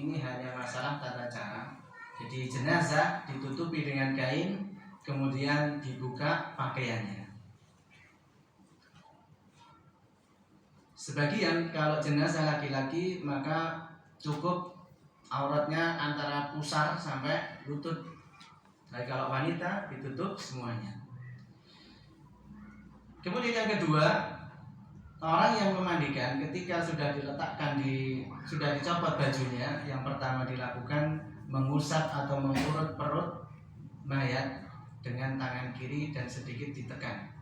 ini hanya masalah tata cara. Jadi jenazah ditutupi dengan kain, kemudian dibuka pakaiannya. Sebagian kalau jenazah laki-laki maka cukup auratnya antara pusar sampai lutut. Tapi kalau wanita ditutup semuanya. Kemudian yang kedua, orang yang memandikan ketika sudah dicopot bajunya, yang pertama dilakukan mengusap atau mengurut perut mayat dengan tangan kiri dan sedikit ditekan.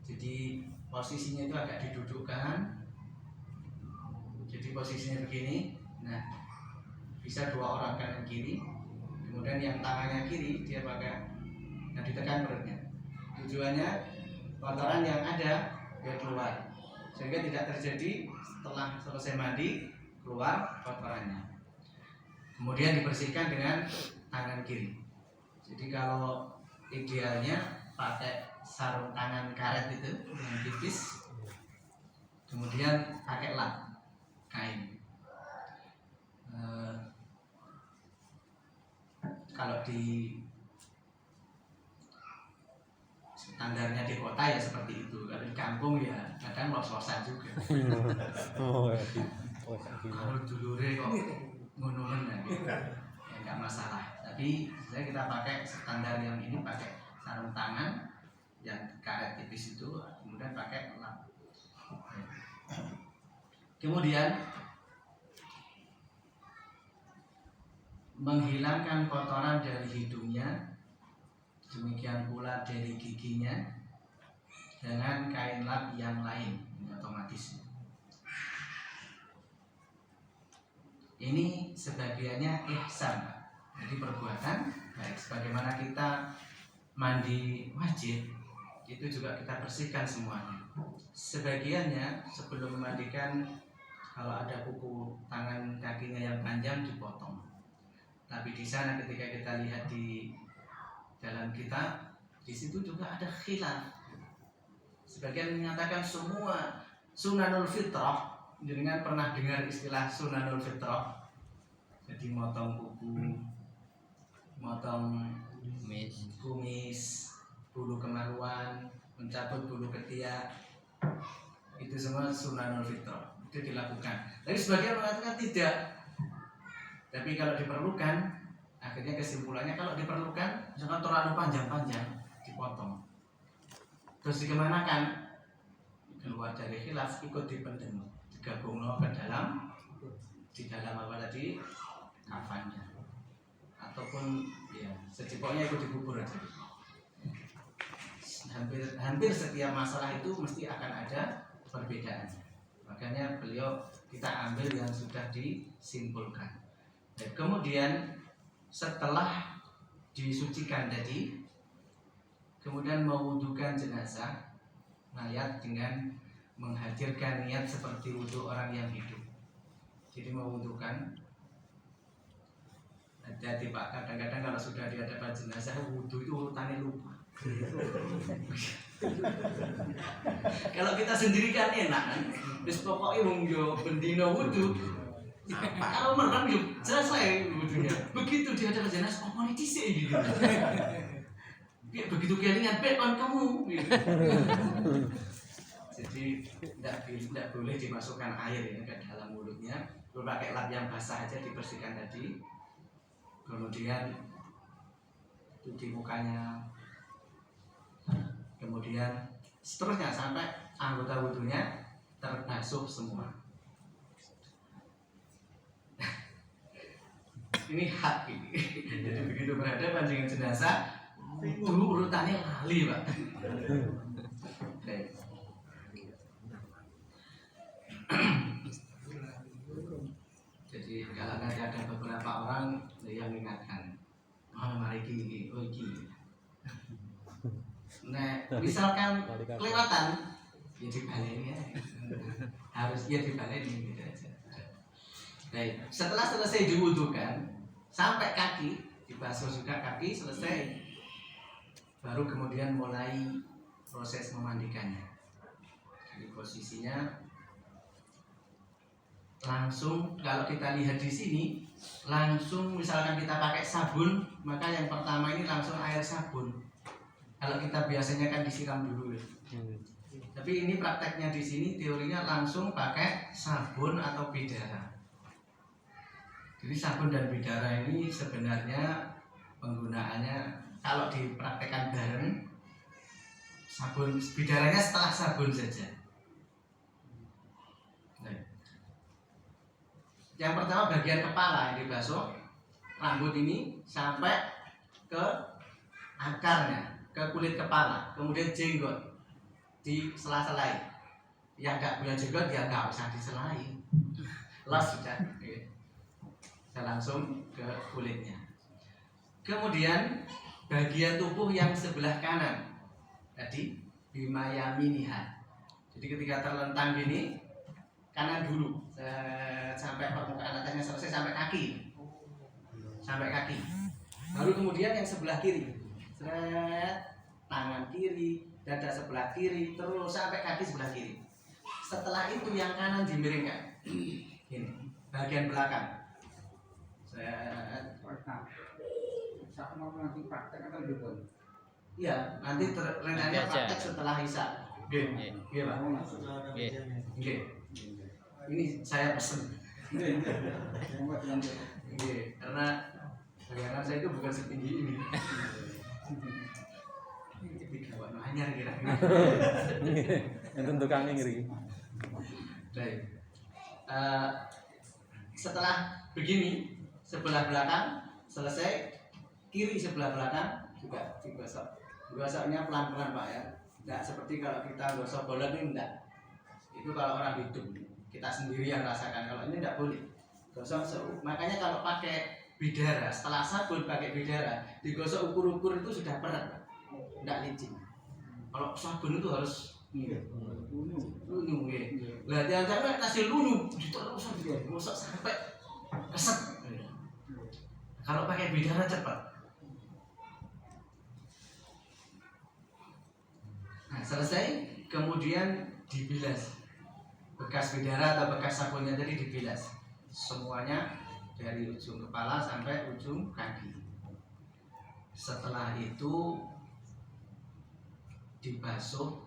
Jadi posisinya itu agak didudukkan. Jadi posisinya begini. Nah, bisa dua orang kanan kiri. Kemudian yang tangannya kiri dia pakai, nah ditekan perutnya. Tujuannya kotoran yang ada biar keluar, sehingga tidak terjadi setelah selesai mandi keluar kotorannya. Kemudian dibersihkan dengan tangan kiri. Jadi kalau idealnya pakai sarung tangan karet itu yang tipis, kemudian pakai lap kain. Kalau di standarnya di kota ya seperti itu. Kalau di kampung ya kadang los-losan juga. Kalau dulure kok ngono-ngono gitu, ya nggak masalah. Tapi saya kita pakai standar yang ini, pakai sarung tangan yang karet tipis itu, kemudian pakai lap. Kemudian menghilangkan kotoran dari hidungnya, demikian pula dari giginya dengan kain lap yang lain. Ini otomatis. Ini sebagiannya ihsan, jadi perbuatan baik. Sebagaimana kita mandi wajib, itu juga kita bersihkan semuanya. Sebagiannya sebelum memandikan, kalau ada kuku tangan kakinya yang panjang dipotong. Tapi di sana ketika kita lihat di dalam kitab, di situ juga ada khilaf. Sebagian menyatakan semua sunanul fitrah. Jenengan pernah dengar istilah sunanul fitrah? Jadi motong kuku, motong kumis, bulu kemaluan, mencabut bulu ketiak, itu semua sunanul fitrah, itu dilakukan. Tapi sebagian mengatakan tidak. Tapi kalau diperlukan, akhirnya kesimpulannya kalau diperlukan, misalkan terlalu panjang-panjang, dipotong. Terus dikemanakan? Keluar dari khilaf, ikut dipendem, digabung ke dalam, di dalam apa tadi? Kafannya. Ataupun ya secipoknya ikut dikubur aja. Hampir setiap masalah itu mesti akan ada perbedaan. Makanya beliau kita ambil yang sudah disimpulkan. Dan kemudian setelah disucikan tadi, kemudian mewudukan jenazah mayat dengan menghadirkan niat seperti wudhu orang yang hidup. Jadi mewudukan. Hati-hati Pak, kadang-kadang kalau sudah di hadapan jenazah wudhu itu urutannya lupa. Kalau kita sendiri kan enak kan, terus pokoknya wong yo bendino wudhu. Kalau merem yuk selesai wudhunya. Begitu dia ada jenazah, oh ini disik gitu. Begitu kelingan, kon kamu. Gitu. Jadi tidak boleh dimasukkan air ya ke dalam mulutnya. Pakai lap yang basah aja dibersihkan tadi. Kemudian cuci mukanya. Kemudian seterusnya sampai anggota wudhunya terbasuh semua. Ini hak ini. Jadi begitu berhadapan dengan jenazah, dulu urutannya lali Pak. Jadi kalau nanti ada beberapa orang yang mengingatkan, oh mari gini, oh gini. Nah, misalkan kelewatan, ya dibaleni ya. Harus ya dibaleni gitu aja. Baik, setelah selesai diwudukan sampai kaki, dibasuh juga kaki selesai, baru kemudian mulai proses memandikannya. Jadi posisinya langsung kalau kita lihat di sini langsung misalkan kita pakai sabun, maka yang pertama ini langsung air sabun. Kalau kita biasanya kan disiram dulu ya. Tapi ini prakteknya di sini teorinya langsung pakai sabun atau bidara. Jadi sabun dan bidara ini sebenarnya penggunaannya kalau dipraktekkan bareng, sabun bidaranya setelah sabun saja. Yang pertama bagian kepala yang dibasuh, rambut ini sampai ke akarnya, ke kulit kepala, kemudian jenggot di sela-selai. Yang nggak punya jenggot ya nggak usah diselai, los sudah. Saya langsung ke kulitnya. Kemudian bagian tubuh yang sebelah kanan, tadi bimayaminiha. Jadi ketika terlentang gini, kanan dulu sampai permukaan atasnya selesai sampai kaki, lalu kemudian yang sebelah kiri, tangan kiri, dada sebelah kiri, terus sampai kaki sebelah kiri. Setelah itu yang kanan dimiringkan, ini bagian belakang. Iya, nanti rencananya praktek setelah isya. Oke, Pak. Oke. Ini saya pesen. Karena bayangan saya itu bukan setinggi ini. Tiga warna anyar kira-kira. Yang tentu kami ngeri. Baik. Setelah begini, sebelah belakang selesai, kiri sebelah belakang juga digosok. Gosoknya pelan-pelan Pak ya. Tidak seperti kalau kita gosok bola ini enggak. Itu kalau orang hidup. Kita sendiri yang rasakan, kalau ini tidak boleh gosok. Makanya kalau pakai bidara, setelah sabun pakai bidara, digosok ukur-ukur itu sudah berat, tidak licin. Kalau sabun itu harus lunyu, lah jangan kasih lunyu, terus digosok sampai keset. Kalau pakai bidara cepat. Nah, selesai, kemudian dibilas. Bekas bidara atau bekas sabunnya tadi dibilas semuanya dari ujung kepala sampai ujung kaki. Setelah itu dibasuh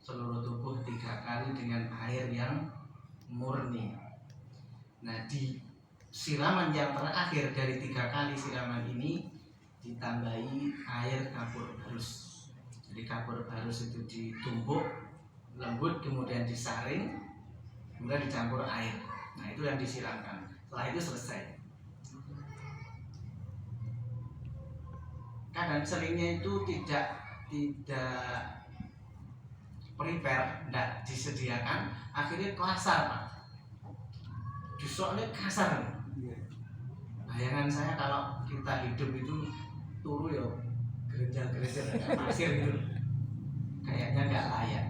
seluruh tubuh 3 kali dengan air yang murni. Nah, di siraman yang terakhir dari 3 kali siraman ini ditambahi air kapur barus. Jadi kapur barus itu ditumbuk lembut, kemudian disaring, kemudian dicampur air. Nah, itu yang disiramkan. Setelah itu selesai. Kadang seringnya itu tidak prepare, tidak disediakan, akhirnya kasar Pak. Disoknya kasar. Bayangan saya kalau kita hidup itu turu ya gereja-gereja kayak pasir gitu, kayaknya nggak layak.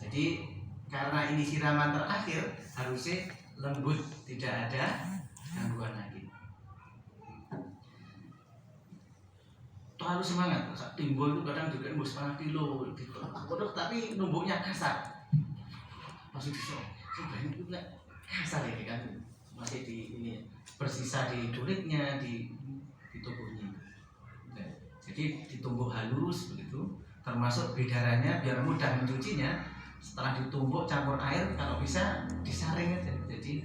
Jadi karena ini siraman terakhir, harusnya lembut, tidak ada gangguan lagi. Terlalu semangat, timbul itu kadang juga nembus setengah kilo, tapi numbuknya kasar. Masih bisa, sebenarnya itu kasar ini kan, masih di ini bersisa di kulitnya, di tubuhnya. Jadi ditumbuk halus begitu, termasuk bidaranya biar mudah mencucinya. Setelah ditumbuk campur air, kalau bisa disaring aja. Jadi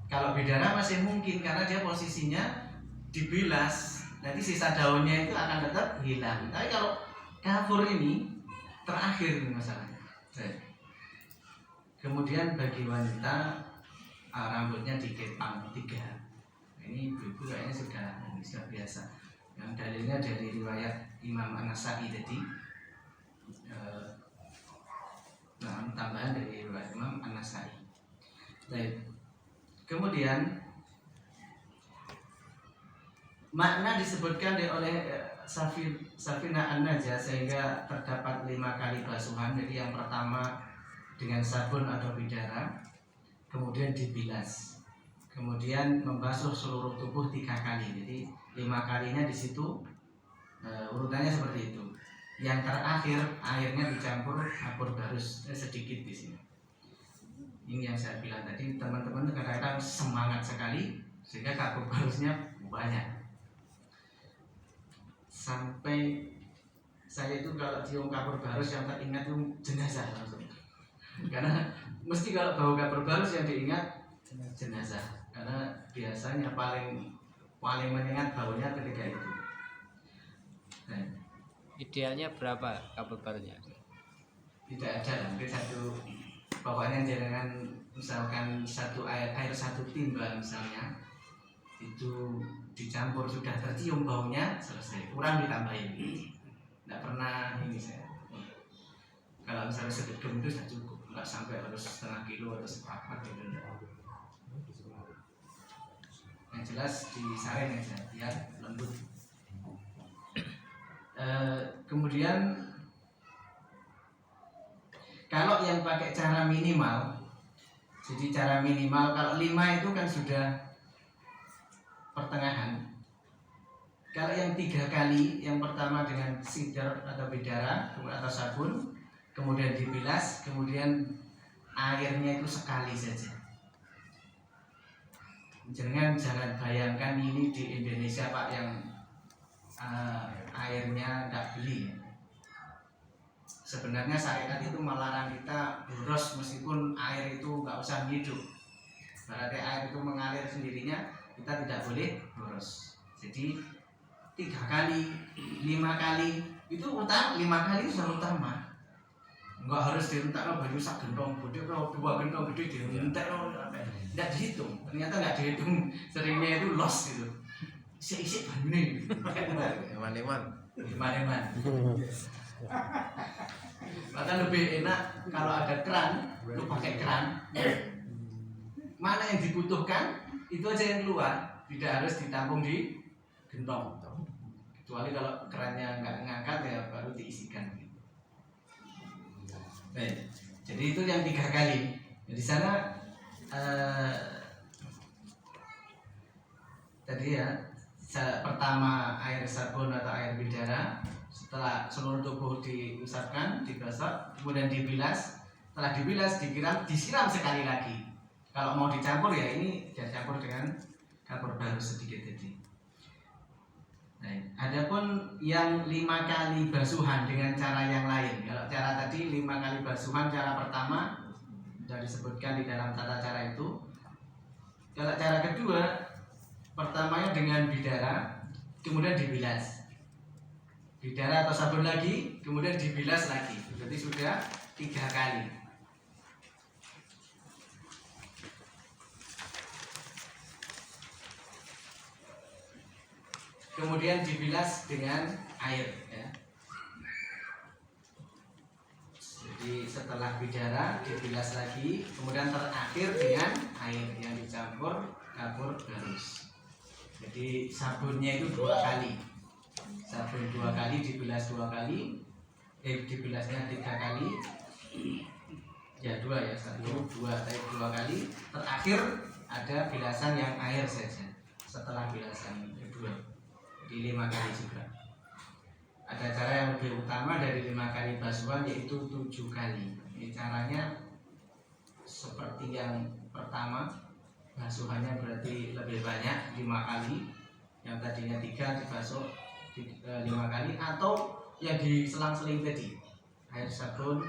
kalau bidara masih mungkin karena dia posisinya dibilas, nanti sisa daunnya itu akan tetap hilang. Tapi kalau kafur ini terakhir ini masalahnya. Kemudian bagi wanita rambutnya dikepang 3. Ini ibu kayaknya sudah biasa. Yang dalilnya dari riwayat Imam An-Nasa'i tadi. Nah, tambahan dari riwayat Imam An-Nasa'i. Baik. Kemudian makna disebutkan oleh Safina An-Najah sehingga terdapat 5 kali basuhan. Jadi yang pertama dengan sabun atau bidara, kemudian dibilas, kemudian membasuh seluruh tubuh 3 kali. Jadi 5 kalinya di situ urutannya seperti itu. Yang terakhir airnya dicampur kapur barus sedikit di sini. ini yang saya bilang tadi, teman-teman kadang-kadang semangat sekali sehingga kabur barusnya banyak. Sampai saya itu kalau cium kabur barus yang teringat itu jenazah langsung. Karena mesti kalau bau kabur barus yang diingat jenazah. Karena biasanya paling menyengat baunya ketika itu. Nah, Idealnya berapa kabel barunya? tidak ada mungkin satu, pokoknya jangan misalkan satu air satu timba misalnya itu dicampur sudah tercium baunya selesai, kurang ditambahin. Tidak pernah ini saya, kalau misalnya segedung itu sudah cukup, nggak sampai harus setengah kilo atau seperempat gitu. Yang jelas disaring aja biar lembut. Kemudian kalau yang pakai cara minimal, jadi cara minimal kalau 5 itu kan sudah pertengahan. Kalau yang 3 kali, yang pertama dengan sider atau bidara atau sabun, kemudian dibilas, kemudian airnya itu sekali saja. Jangan bayangkan ini di Indonesia Pak yang airnya nggak beli. Sebenarnya syariat itu melarang kita boros meskipun air itu nggak usah hidup. Berarti air itu mengalir sendirinya, kita tidak boleh boros. Jadi 3 kali, 5 kali itu utama, 5 kali itu sudah utama. Enggak harus direntak baju sak gentong gede, 2 gentong gede direntak, tidak dihitung. Ternyata nggak dihitung, seringnya itu loss gitu. Isi banyune gitu. Eman-eman. Maka lebih enak kalau ada keran, lu pakai keran. Mana yang dibutuhkan itu aja yang keluar, tidak harus ditampung di gentong. Kecuali kalau kerannya nggak ngangkat ya baru diisikan. Baik, jadi itu yang 3 kali. Di sana tadi ya, pertama air sabun atau air bidara, setelah seluruh tubuh diusapkan, digosok, kemudian dibilas. Setelah dibilas, disiram sekali lagi. Kalau mau dicampur ya ini dicampur dengan kapur baru sedikit tadi. Nah, adapun yang 5 kali basuhan dengan cara yang lain. Kalau cara tadi 5 kali basuhan, cara pertama sudah disebutkan di dalam tata cara itu. Kalau cara kedua, pertamanya dengan bidara, kemudian dibilas. Bidara atau sabun lagi, kemudian dibilas lagi. Berarti sudah 3 kali. Kemudian dibilas dengan air ya. Jadi setelah bidara dibilas lagi, kemudian terakhir dengan air yang dicampur kapur barus. Jadi sabunnya itu 2 kali. Sabun 2 kali, dibilas 2 kali, dibilasnya 3 kali. Ya 2 ya, 1, 2, 2 kali. Terakhir ada bilasan yang air saja. Setelah bilasan kedua. Di 5 kali juga. Ada cara yang lebih utama dari 5 kali basuhan, yaitu 7 kali. Ini caranya seperti yang pertama, basuhannya berarti lebih banyak, 5 kali. Yang tadinya 3 dibasuh 5 kali, atau yang diselang-seling tadi, air sabun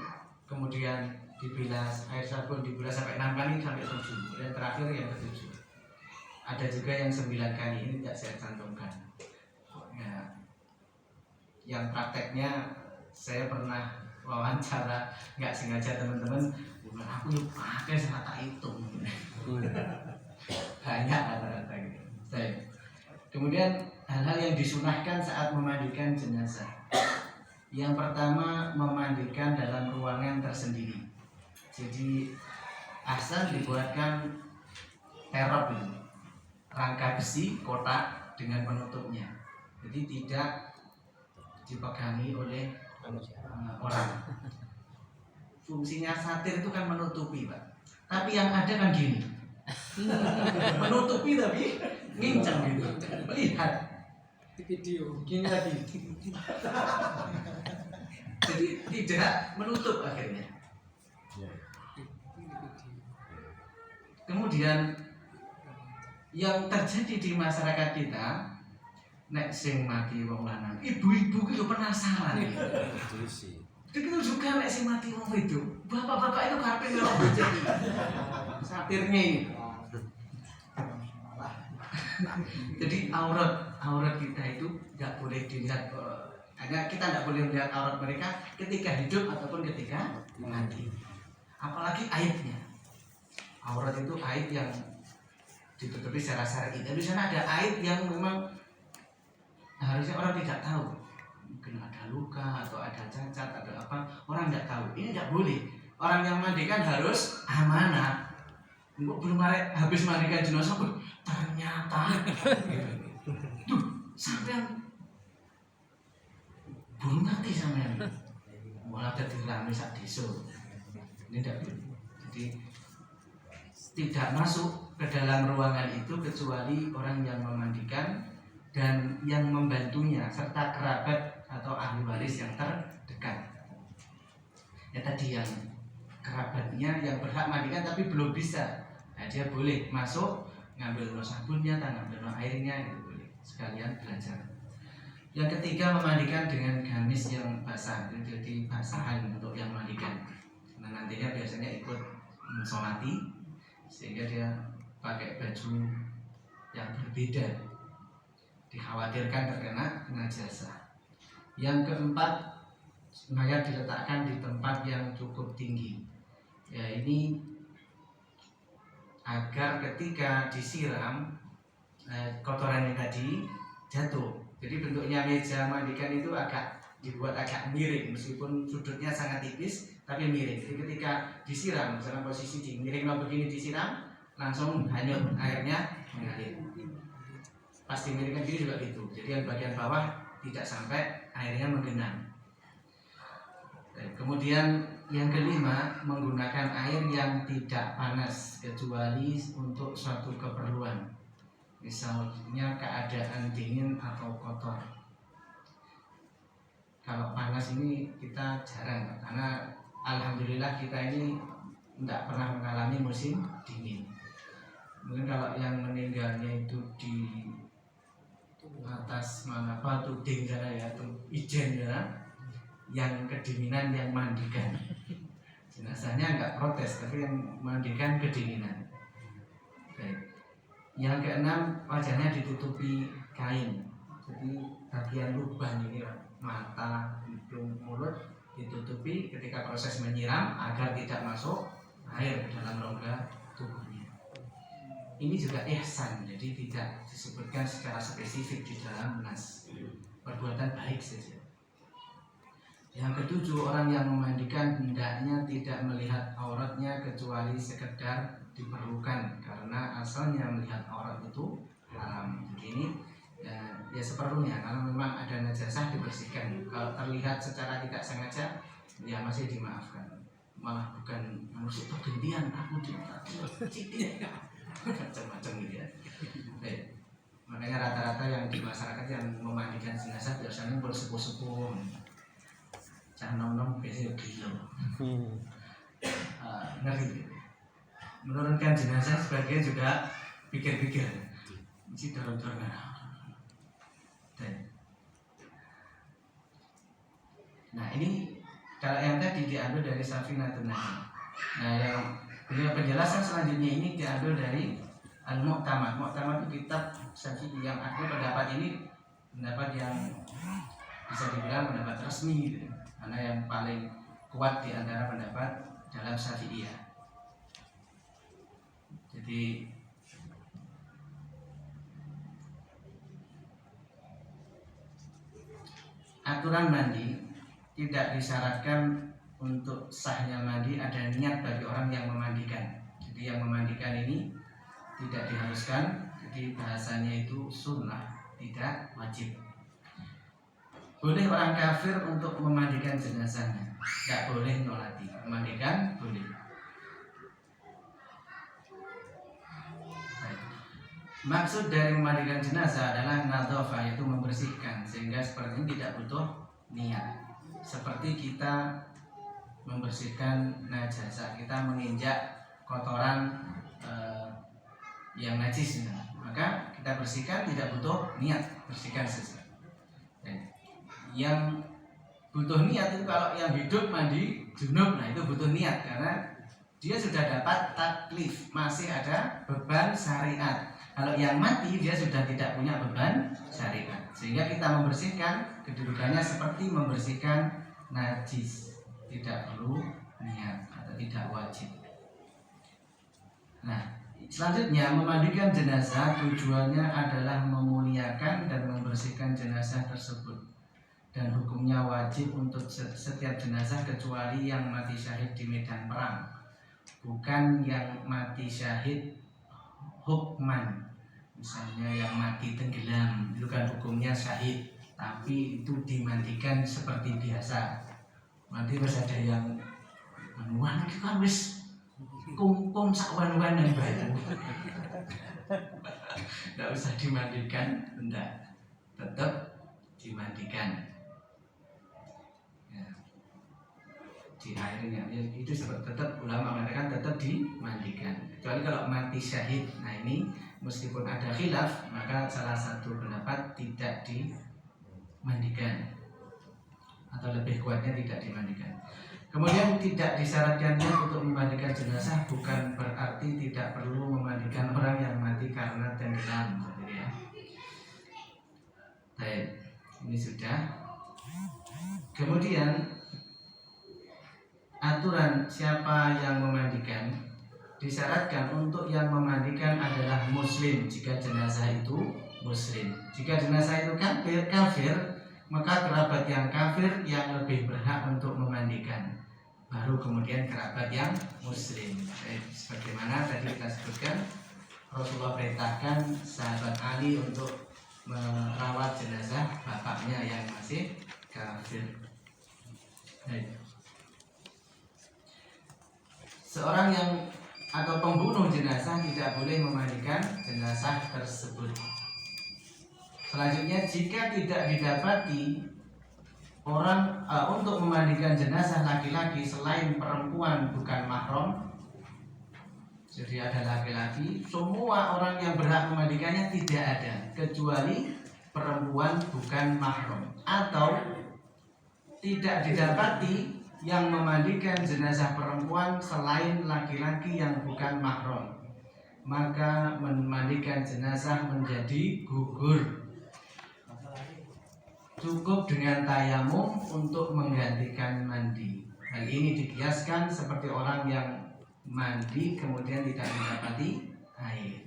kemudian dibilas, air sabun dibilas sampai 6 kali sampai 7, dan terakhir yang ke-7. Ada juga yang 9 kali, ini tidak saya cantumkan. Ya, yang prakteknya saya pernah wawancara nggak sengaja teman-teman, aku lupa pakai serata hitung. Banyak rata-rata gitu. Kemudian hal-hal yang disunahkan saat memandikan jenazah. Yang pertama, memandikan dalam ruangan tersendiri. Jadi asal dibuatkan terop ini, rangka besi kotak dengan penutupnya. Jadi tidak dipegangi oleh orang. Fungsinya satir itu kan menutupi, Pak. Tapi yang ada kan gini, menutupi tapi ngincang gitu. Melihat di video gini lagi. Jadi tidak menutup akhirnya. Kemudian yang terjadi di masyarakat kita, nek sing mati wong lanang, ibu-ibu itu penasaran. Begitu juga nek sing mati wong itu, bapak-bapak itu karepe melok bocah. Satirnya ini. Jadi aurat kita itu nggak boleh dilihat, hanya kita nggak boleh melihat aurat mereka ketika hidup ataupun ketika mati. Apalagi aibnya. Aurat itu aib yang ditutupi secara syar'i. Tapi di sana ada aib yang memang harusnya orang tidak tahu. Mungkin ada luka atau ada cacat atau apa, orang tidak tahu. Ini tidak boleh. Orang yang mandikan harus amanah. Belum habis mandikan jenazah, ternyata tuh sampean belum ngerti sampean malah dadi rame sak desa. Ini tidak boleh. Jadi tidak masuk ke dalam ruangan itu kecuali orang yang memandikan dan yang membantunya serta kerabat atau ahli waris yang terdekat. Ya tadi yang kerabatnya yang berhak mandikan tapi belum bisa, nah, dia boleh masuk ngambil sabunnya, ngambil airnya, itu boleh sekalian belajar. Yang ketiga, memandikan dengan gamis yang basah, jadi basahan untuk yang mandikan. Nah nantinya biasanya ikut mensolati sehingga dia pakai baju yang berbeda, dikhawatirkan terkena najasah. Yang keempat, mayat diletakkan di tempat yang cukup tinggi. Ya ini agar ketika disiram kotorannya tadi jatuh. Jadi bentuknya meja mandikan itu dibuat agak miring, meskipun sudutnya sangat tipis tapi miring. Jadi ketika disiram, misalnya posisi di miring begini disiram, langsung hanyut, airnya mengalir. Pasti miringkan gini juga gitu. Jadi yang bagian bawah tidak sampai airnya menggenang. Kemudian yang kelima, menggunakan air yang tidak panas kecuali untuk suatu keperluan, misalnya keadaan dingin atau kotor. Kalau panas ini kita jarang, karena alhamdulillah kita ini tidak pernah mengalami musim dingin. Mungkin kalau yang meninggalnya itu di atas mana batu sana ya, itu ijen ya, yang kedinginan yang mandikan. Jenazahnya enggak protes, tapi yang mandikan kedinginan. Baik. Yang keenam, wajahnya ditutupi kain. Jadi bagian lubang ini, mata, hidung, mulut ditutupi ketika proses menyiram agar tidak masuk air dalam rongga tubuhnya. Ini juga ihsan, jadi tidak disebutkan secara spesifik di dalam nas. Perbuatan baik saja. Yang ketujuh, orang yang memandikan hendaknya tidak melihat auratnya kecuali sekedar diperlukan, karena asalnya melihat aurat itu haram. Begini ya seperlunya, kalau memang ada najasah dibersihkan. Kalau terlihat secara tidak sengaja ya masih dimaafkan. Malah bukan manusia pergantian aku macam-macam gitu ya. Baik. Makanya rata-rata yang di masyarakat yang memandikan jenazah biasanya bersepuh-sepuh. Cah nom-nom biasanya gila. Ngeri. Menurunkan jenazah sebagian juga pikir-pikir. Mesti dorong-dorong. Nah ini kalau yang tadi diambil dari Safinatun Najm. Nah yang penjelasan selanjutnya ini diambil dari Al-Mu'tamad. Mu'tamad itu kitab Syafi'i yang aku pendapat ini pendapat yang bisa dibilang pendapat resmi gitu. Karena yang paling kuat di antara pendapat dalam Syafi'iyah. Jadi aturan mandi tidak disyaratkan untuk sahnya mandi ada niat bagi orang yang memandikan. Jadi yang memandikan ini tidak diharuskan. Jadi bahasanya itu sunnah, tidak wajib. Boleh orang kafir untuk memandikan jenazahnya, tidak boleh nolati. Memandikan boleh. Maksud dari memandikan jenazah adalah nadhafah, yaitu membersihkan, sehingga seperti ini tidak butuh niat. Seperti kita membersihkan najasah, kita menginjak kotoran yang najis, maka kita bersihkan, tidak butuh niat, bersihkan saja. Yang butuh niat itu kalau yang hidup mandi junub, nah itu butuh niat karena dia sudah dapat taklif, masih ada beban syariat. Kalau yang mati dia sudah tidak punya beban syariat, sehingga kita membersihkan kedudukannya seperti membersihkan najis, tidak perlu niat atau tidak wajib. Nah, selanjutnya memandikan jenazah tujuannya adalah memuliakan dan membersihkan jenazah tersebut, dan hukumnya wajib untuk setiap jenazah kecuali yang mati syahid di medan perang, bukan yang mati syahid hukman. Misalnya yang mati tenggelam itu kan hukumnya syahid, tapi itu dimandikan seperti biasa. Nanti pas ada yang manuan itu kan wis kumpung sakwan-wan dan baru tidak usah dimandikan, enggak, tetap dimandikan ya, di airnya ya, itu tetap ulama mengatakan tetap dimandikan, kecuali kalau mati syahid. Nah ini meskipun ada khilaf, maka salah satu pendapat tidak dimandikan atau lebih kuatnya tidak dimandikan. Kemudian tidak disyaratkannya untuk memandikan jenazah bukan berarti tidak perlu memandikan orang yang mati karena tenggelam, ya. Baik, ini sudah. Kemudian aturan siapa yang memandikan, disyaratkan untuk yang memandikan adalah muslim jika jenazah itu muslim. Jika jenazah itu kafir, maka kerabat yang kafir yang lebih berhak untuk memandikan, baru kemudian kerabat yang muslim. Sebagaimana tadi kita sebutkan, Rasulullah perintahkan sahabat Ali untuk merawat jenazah bapaknya yang masih kafir. Seorang yang atau pembunuh jenazah tidak boleh memandikan jenazah tersebut. Selanjutnya, jika tidak didapati orang untuk memandikan jenazah laki-laki selain perempuan bukan mahram, jadi ada laki-laki, semua orang yang berhak memandikannya tidak ada kecuali perempuan bukan mahram, atau tidak didapati yang memandikan jenazah perempuan selain laki-laki yang bukan mahram, maka memandikan jenazah menjadi gugur. Cukup dengan tayamum untuk menggantikan mandi. Hal ini dikiaskan seperti orang yang mandi kemudian tidak mendapati air.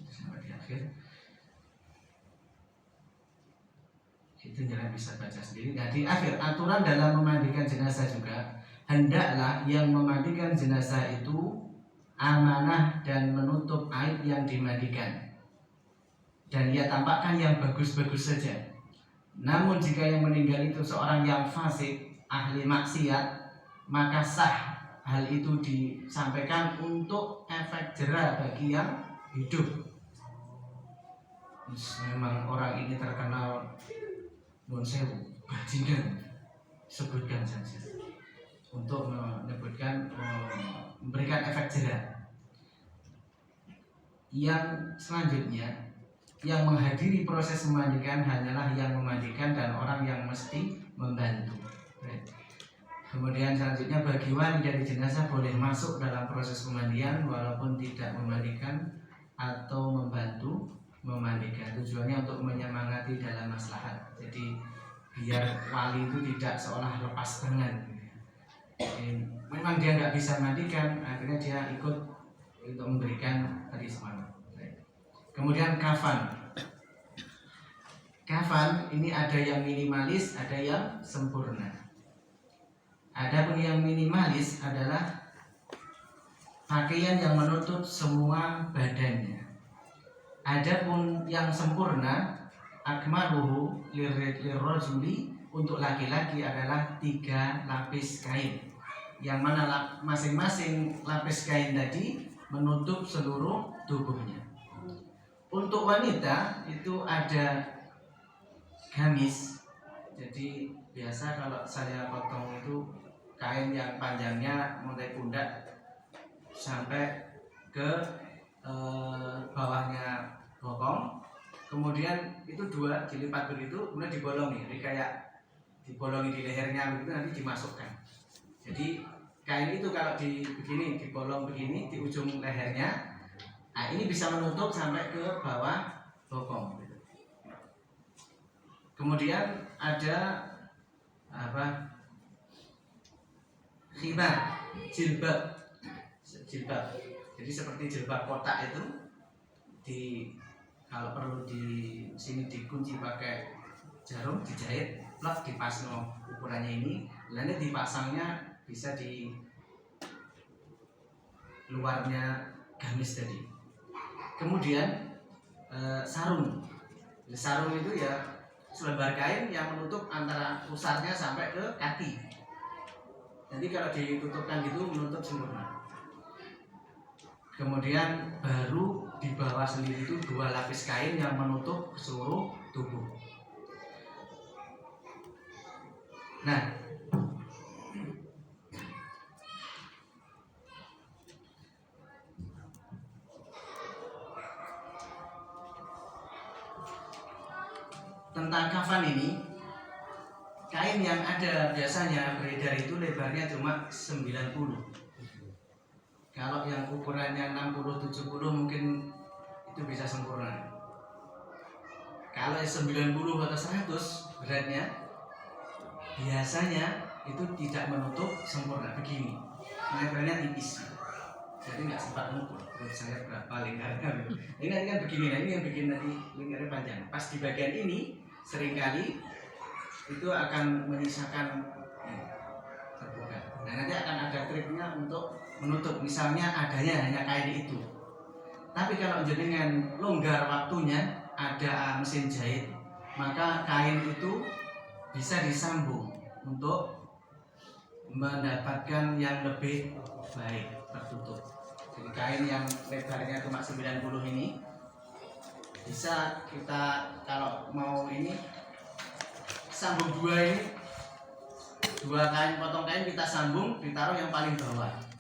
Sampai di akhir. Itu jangan bisa baca sendiri. Nah, di akhir aturan dalam memandikan jenazah juga, hendaklah yang memandikan jenazah itu amanah dan menutup aib yang dimandikan, dan ia tampakkan yang bagus-bagus saja. Namun jika yang meninggal itu seorang yang fasik, ahli maksiat, maka sah hal itu disampaikan untuk efek jera bagi yang hidup. Memang orang ini terkenal nonsewu, bajingan, sebutkan saja untuk menyebutkan, memberikan efek jera. Yang selanjutnya, yang menghadiri proses memandikan hanyalah yang memandikan dan orang yang mesti membantu. Kemudian selanjutnya, bagi wali dari jenazah boleh masuk dalam proses pemandian walaupun tidak memandikan atau membantu memandikan. Tujuannya untuk menyemangati dalam maslahat. Jadi biar wali itu tidak seolah lepas tangan. Jadi, memang dia nggak bisa mandikan, akhirnya dia ikut untuk memberikan tadi semangat. Kemudian kafan. Kafan ini ada yang minimalis, ada yang sempurna. Adapun yang minimalis adalah pakaian yang menutup semua badannya. Adapun yang sempurna, akmaluhu lirrajuli, untuk laki-laki adalah 3 lapis kain, yang mana masing-masing lapis kain tadi menutup seluruh tubuhnya. Untuk wanita itu ada gamis, jadi biasa kalau saya potong itu kain yang panjangnya mulai pundak sampai ke bawahnya bokong, kemudian itu dua dilipat begitu, kemudian dibolongi, jadi kayak dibolongi di lehernya begitu, nanti dimasukkan. Jadi kain itu kalau begini dibolong begini di ujung lehernya, nah ini bisa menutup sampai ke bawah bokong. Kemudian ada khimar, jilbab. Jadi seperti jilbab kotak itu, kalau perlu di sini dikunci pakai jarum, dijahit, plak, dipasang ukurannya ini, lalu dipasangnya bisa di luarnya gamis tadi. Kemudian sarung itu ya selebar kain yang menutup antara pusarnya sampai ke kaki. Nanti kalau ditutupkan gitu menutup sempurna. Kemudian baru di bawah sendiri itu 2 lapis kain yang menutup seluruh tubuh. Nah, tentang kafan ini, kain yang ada biasanya beredar itu lebarnya cuma 90. Kalau yang ukurannya 60-70 mungkin itu bisa sempurna. Kalau 90 atau 100 beratnya, biasanya itu tidak menutup sempurna begini, lebarnya tipis, jadi nggak sempat mengukur. Menurut saya berapa lingkarnya? Ini nanti kan begini, nah ini yang bikin nanti lingkarnya panjang. Pas di bagian ini seringkali itu akan menyisakan terbuka. Nah nanti akan ada triknya untuk menutup, misalnya adanya hanya kain itu. Tapi kalau jenengan longgar waktunya, ada mesin jahit, maka kain itu bisa disambung untuk mendapatkan yang lebih baik tertutup. Jadi kain yang lebarnya cuma 90 ini bisa kita kalau mau ini sambung dua kain, potong kain kita sambung, ditaruh yang paling bawah.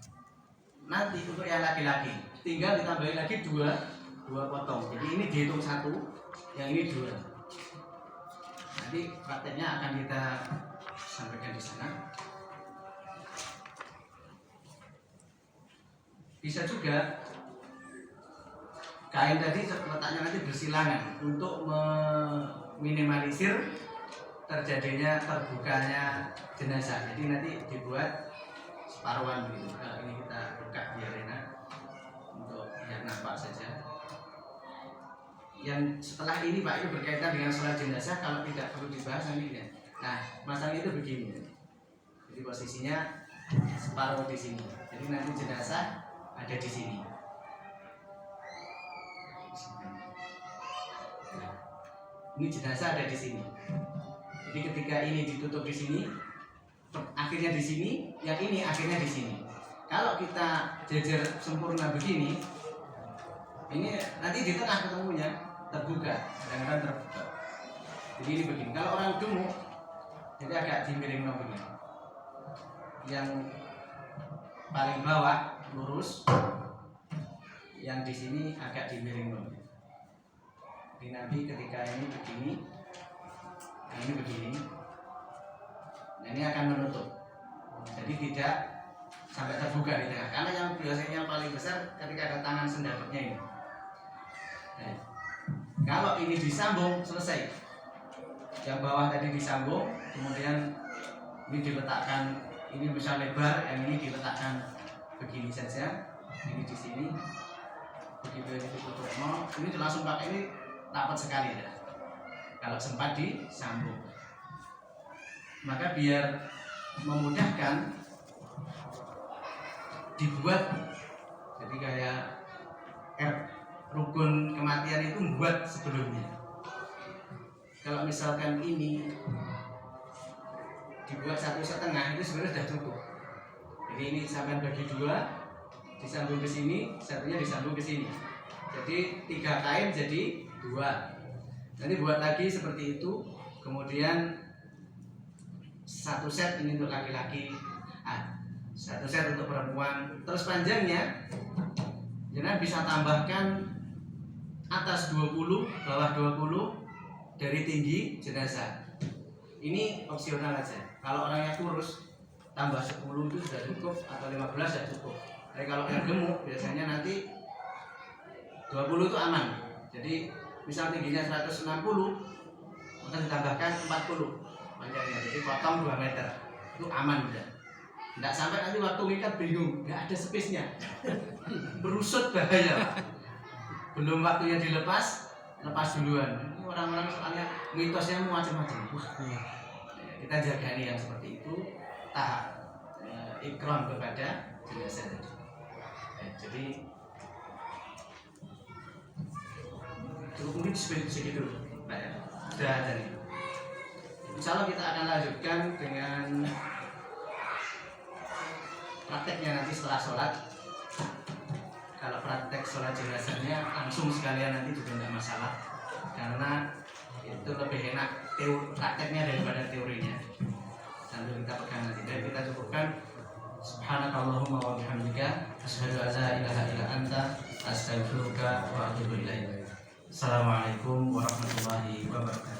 Nanti untuk yang laki-laki tinggal ditambahin lagi dua potong. Jadi ini dihitung 1, yang ini 2. Nanti prakteknya akan kita sampaikan di sana. Bisa juga kain tadi letaknya nanti bersilangan untuk meminimalisir terjadinya terbukanya jenazah. Jadi nanti dibuat separuhan begitu. Kalau ini kita buka biar enak untuk yang nampak saja. Yang setelah ini Pak, itu berkaitan dengan sholat jenazah, kalau tidak perlu dibahas nanti ya. Nah masalahnya itu begini. Jadi posisinya separuh di sini. Jadi nanti jenazah ada di sini. Ini jenazah ada di sini. Jadi ketika ini ditutup di sini, akhirnya di sini, yang ini akhirnya di sini. Kalau kita jejer sempurna begini, ini nanti di tengah ketemunya terbuka, kadang-kadang terbuka. Jadi ini begini. Kalau orang gemuk, jadi agak dimiring begini. Yang paling bawah lurus, yang di sini agak dimiring begini. Jadi nanti ketika ini begini, ini begini, nah ini akan menutup. Jadi tidak sampai terbuka di tengah. Karena yang biasanya paling besar ketika ada tangan sendapatnya ini. Nah, kalau ini disambung selesai. Yang bawah tadi disambung, kemudian ini diletakkan, ini bisa lebar, yang ini diletakkan begini saja. Ini di sini. Begitu ini ditutup nol, ini langsung pakai, ini rapat sekali ya. Kalau sempat disambung, maka biar memudahkan dibuat, jadi kayak rukun kematian itu membuat sebelumnya. Kalau misalkan ini dibuat 1,5, itu sebenarnya sudah cukup. Jadi ini sampai bagi 2, disambung ke sini, satunya disambung ke sini. Jadi 3 kain jadi 2. Nanti buat lagi seperti itu, kemudian satu set ini untuk laki-laki, satu set untuk perempuan. Terus panjangnya jenengan bisa tambahkan atas 20, bawah 20 dari tinggi jenazah. Ini opsional aja. Kalau orangnya kurus tambah 10 itu sudah cukup, atau 15 sudah cukup. Tapi kalau yang gemuk biasanya nanti 20 itu aman. Jadi misal tingginya 160 maka ditambahkan 40 panjangnya. Jadi potong 2 meter. Itu aman udah. Tidak sampai nanti waktu ngikat bingung, nggak ada space-nya. Berusut bahaya. Belum waktunya dilepas, lepas duluan. Ini orang-orang soalnya mitosnya macam-macam. Kita jaga ini yang seperti itu, tahap ikram kepada jenazah. Jadi cukup mungkin segitu, Pak ya. Sudah ada nih. Insya Allah kita akan lanjutkan dengan prakteknya nanti setelah sholat. Kalau praktek sholat jenazahnya langsung sekalian nanti juga tidak masalah, karena itu lebih enak prakteknya daripada teorinya. Sambil kita pegang nanti. Dan kita cukupkan. Subhanakallahumma wa bihamdika asyhadu an la ilaha illa anta astaghfiruka wa atubu ilaik. Assalamualaikum warahmatullahi wabarakatuh.